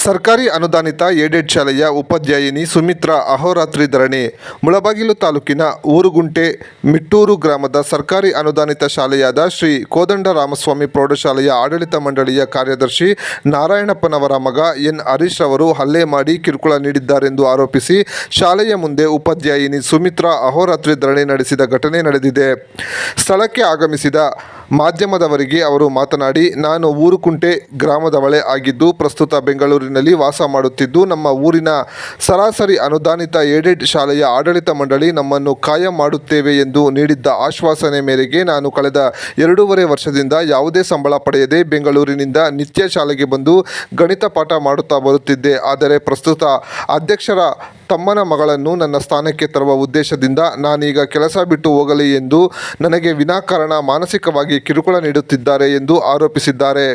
ಸರ್ಕಾರಿ ಅನುದಾನಿತ ಏಡೆಡ್ ಶಾಲೆಯ ಉಪಾಧ್ಯಾಯಿನಿ ಸುಮಿತ್ರಾ ಅಹೋರಾತ್ರಿ ಧರಣಿ. ಮುಳಬಾಗಿಲು ತಾಲೂಕಿನ ಊರುಗುಂಟೆ ಮಿಟ್ಟೂರು ಗ್ರಾಮದ ಸರ್ಕಾರಿ ಅನುದಾನಿತ ಶಾಲೆಯಾದ ಶ್ರೀ ಕೋದಂಡರಾಮಸ್ವಾಮಿ ಪ್ರೌಢಶಾಲೆಯ ಆಡಳಿತ ಮಂಡಳಿಯ ಕಾರ್ಯದರ್ಶಿ ನಾರಾಯಣಪ್ಪನವರ ಮಗ ಎನ್ ಹರೀಶ್ ಅವರು ಹಲ್ಲೆ ಮಾಡಿ ಕಿರುಕುಳ ನೀಡಿದ್ದಾರೆಂದು ಆರೋಪಿಸಿ ಶಾಲೆಯ ಮುಂದೆ ಉಪಾಧ್ಯಾಯಿನಿ ಸುಮಿತ್ರಾ ಅಹೋರಾತ್ರಿ ಧರಣಿ ನಡೆಸಿದ ಘಟನೆ ನಡೆದಿದೆ. ಸ್ಥಳಕ್ಕೆ ಆಗಮಿಸಿದ ಮಾಧ್ಯಮದವರಿಗೆ ಅವರು ಮಾತನಾಡಿ, ನಾನು ಊರುಕುಂಟೆ ಗ್ರಾಮದವಳೇ ಆಗಿದ್ದು ಪ್ರಸ್ತುತ ಬೆಂಗಳೂರಿನಲ್ಲಿ ವಾಸ ಮಾಡುತ್ತಿದ್ದು, ನಮ್ಮ ಊರಿನ ಸರಾಸರಿ ಅನುದಾನಿತ ಏಡೆಡ್ ಶಾಲೆಯ ಆಡಳಿತ ಮಂಡಳಿ ನಮ್ಮನ್ನು ಕಾಯಂ ಮಾಡುತ್ತೇವೆ ಎಂದು ನೀಡಿದ್ದ ಆಶ್ವಾಸನೆ ಮೇರೆಗೆ ನಾನು ಕಳೆದ 2.5 ವರ್ಷದಿಂದ ಯಾವುದೇ ಸಂಬಳ ಪಡೆಯದೆ ಬೆಂಗಳೂರಿನಿಂದ ನಿತ್ಯ ಶಾಲೆಗೆ ಬಂದು ಗಣಿತ ಪಾಠ ಮಾಡುತ್ತಾ ಬರುತ್ತಿದ್ದೆ. ಆದರೆ ಪ್ರಸ್ತುತ ಅಧ್ಯಕ್ಷರ ತಮ್ಮನ ಮಗಳನ್ನು ನನ್ನ ಸ್ಥಾನಕ್ಕೆ ತರುವ ಉದ್ದೇಶದಿಂದ ನಾನೀಗ ಕೆಲಸ ಬಿಟ್ಟು ಹೋಗಲಿ ಎಂದು ನನಗೆ ವಿನಾಕಾರಣ ಮಾನಸಿಕವಾಗಿ ಕಿರುಕುಳ ನೀಡುತ್ತಿದ್ದಾರೆ ಎಂದು ಆರೋಪಿಸಿದ್ದಾರೆ.